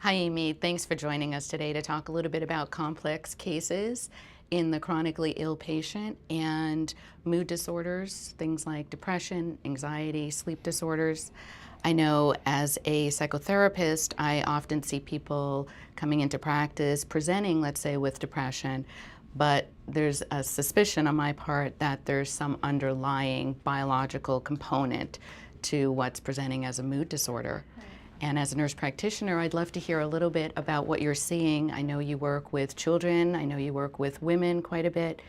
Hi, Amy. Thanks for joining us today to talk a little bit about complex cases in the chronically ill patient and mood disorders, things like depression, anxiety, sleep disorders. I know as a psychotherapist, I often see people coming into practice presenting, let's say, with depression, but there's a suspicion on my part that there's some underlying biological component to what's presenting as a mood disorder. And as a nurse practitioner, I'd love to hear a little bit about what you're seeing. I know you work with children, I know you work with women quite a bit,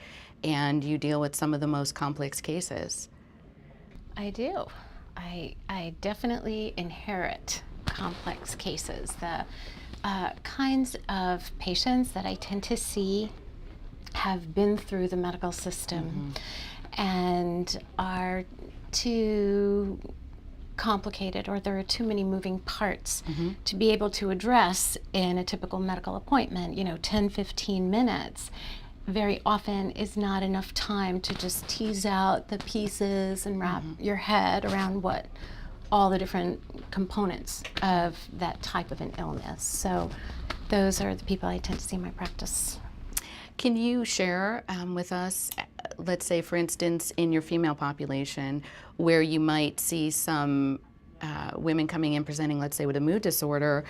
and you deal with some of the most complex cases. I do. I definitely inherit complex cases. The kinds of patients that I tend to see have been through the medical system and are too complicated, or there are too many moving parts to be able to address in a typical medical appointment. 10, 15 minutes very often is not enough time to just tease out the pieces and wrap your head around what all the different components of that type of an illness. So those are the people I tend to see in my practice. Can you share with us, let's say, for instance, in your female population, where you might see some women coming in presenting, let's say, with a mood disorder,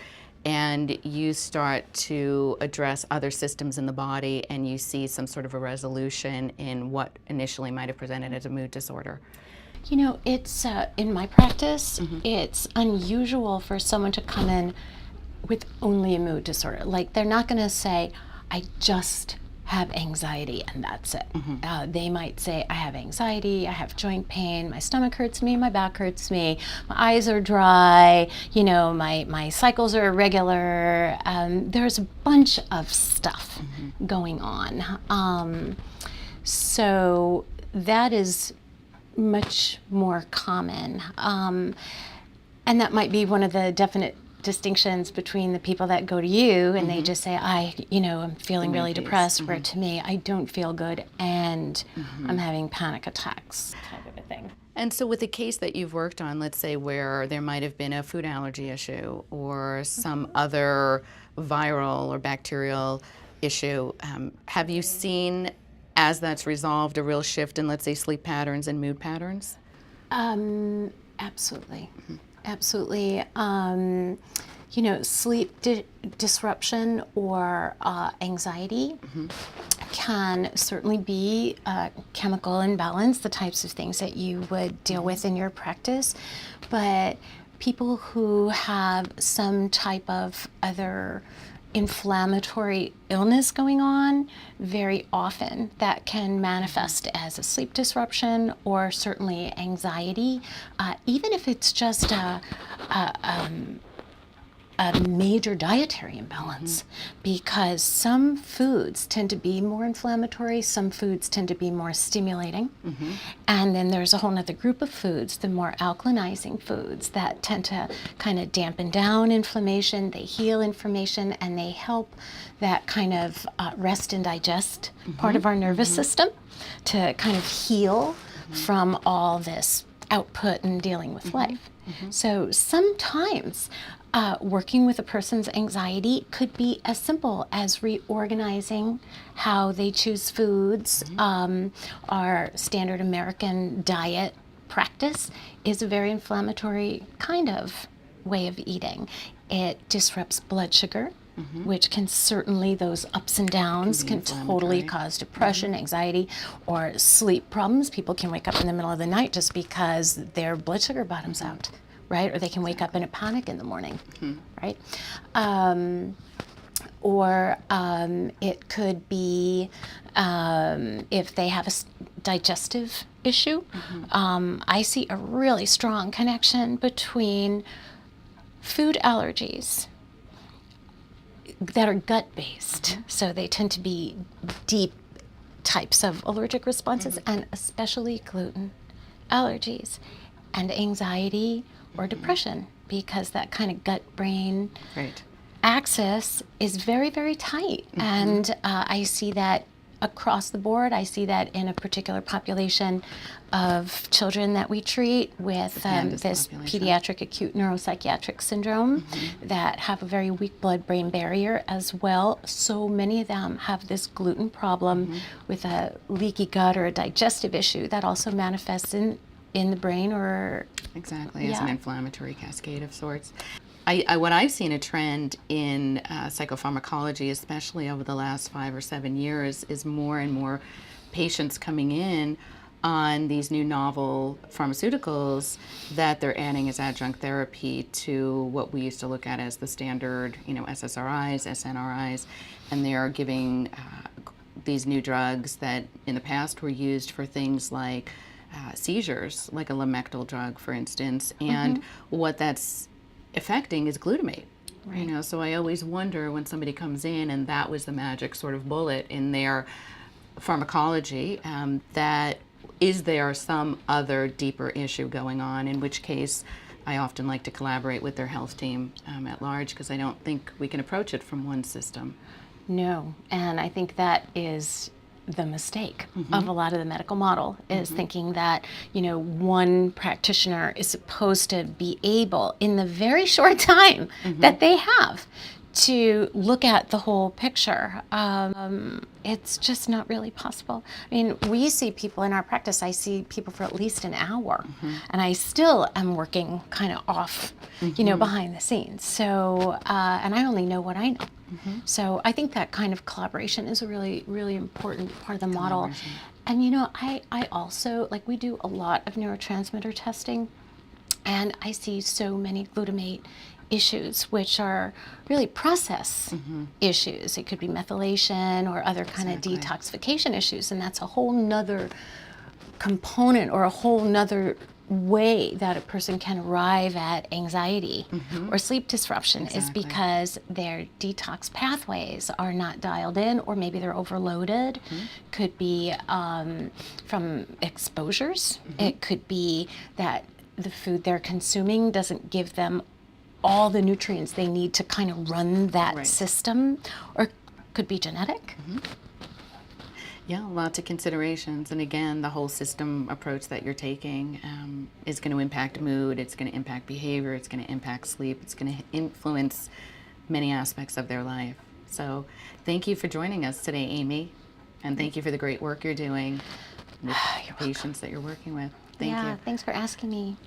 and you start to address other systems in the body and you see some sort of a resolution in what initially might have presented as a mood disorder? It's in my practice, it's unusual for someone to come in with only a mood disorder. Like, they're not going to say, I just have anxiety and that's it. They might say, I have anxiety, I have joint pain, my stomach hurts me, my back hurts me, my eyes are dry, my cycles are irregular. There's a bunch of stuff going on. So that is much more common. And that might be one of the definite distinctions between the people that go to you and they just say, I'm feeling really depressed, where to me, I don't feel good and I'm having panic attacks, type of a thing. And so with a case that you've worked on, let's say where there might have been a food allergy issue or some other viral or bacterial issue, have you seen, as that's resolved, a real shift in, let's say, sleep patterns and mood patterns? Absolutely. Absolutely. Sleep disruption or anxiety can certainly be chemical imbalance, the types of things that you would deal with in your practice. But people who have some type of other inflammatory illness going on, very often that can manifest as a sleep disruption or certainly anxiety, even if it's just a major dietary imbalance, because some foods tend to be more inflammatory, some foods tend to be more stimulating, and then there's a whole other group of foods, the more alkalinizing foods, that tend to kind of dampen down inflammation, they heal inflammation, and they help that kind of rest and digest part of our nervous system to kind of heal from all this output and dealing with life. So sometimes working with a person's anxiety could be as simple as reorganizing how they choose foods. Our standard American diet practice is a very inflammatory kind of way of eating. It disrupts blood sugar, which can certainly, those ups and downs can totally cause depression, anxiety, or sleep problems. People can wake up in the middle of the night just because their blood sugar bottoms out, right? Or they can wake up in a panic in the morning, right? Or it could be if they have a digestive issue. I see a really strong connection between food allergies that are gut-based, so they tend to be deep types of allergic responses, and especially gluten allergies and anxiety or depression, because that kind of gut-brain axis is very, very tight. And I see that across the board. I see that in a particular population of children that we treat with this population. pediatric acute neuropsychiatric syndrome that have a very weak blood-brain barrier as well. So many of them have this gluten problem with a leaky gut or a digestive issue that also manifests in the brain or... Exactly, as an inflammatory cascade of sorts. What I've seen a trend in psychopharmacology, especially over the last 5 or 7 years, is more and more patients coming in on these new novel pharmaceuticals that they're adding as adjunct therapy to what we used to look at as the standard, SSRIs, SNRIs, and they are giving these new drugs that in the past were used for things like seizures, like a lamictal drug, for instance, and what that's affecting is glutamate. Right. So I always wonder when somebody comes in and that was the magic sort of bullet in their pharmacology, that is there some other deeper issue going on, in which case I often like to collaborate with their health team at large, because I don't think we can approach it from one system. No, and I think that is the mistake of a lot of the medical model, is thinking that, one practitioner is supposed to be able, in the very short time that they have, to look at the whole picture. It's just not really possible. I mean, we see people in our practice, I see people for at least an hour, and I still am working kind of off, behind the scenes. So, and I only know what I know. So I think that kind of collaboration is a really, really important part of the model. And I also, we do a lot of neurotransmitter testing, and I see so many glutamate issues, which are really process issues. It could be methylation or other kind of detoxification issues, and that's a whole nother component or a whole nother way that a person can arrive at anxiety or sleep disruption is because their detox pathways are not dialed in, or maybe they're overloaded. Could be from exposures. It could be that the food they're consuming doesn't give them all the nutrients they need to kind of run that system, or could be genetic. Yeah, lots of considerations. And again, the whole system approach that you're taking is going to impact mood, it's going to impact behavior, it's going to impact sleep, it's going to influence many aspects of their life. So thank you for joining us today, Amy. And thank you for the great work you're doing with the patients that you're working with. Thank you. Yeah, thanks for asking me.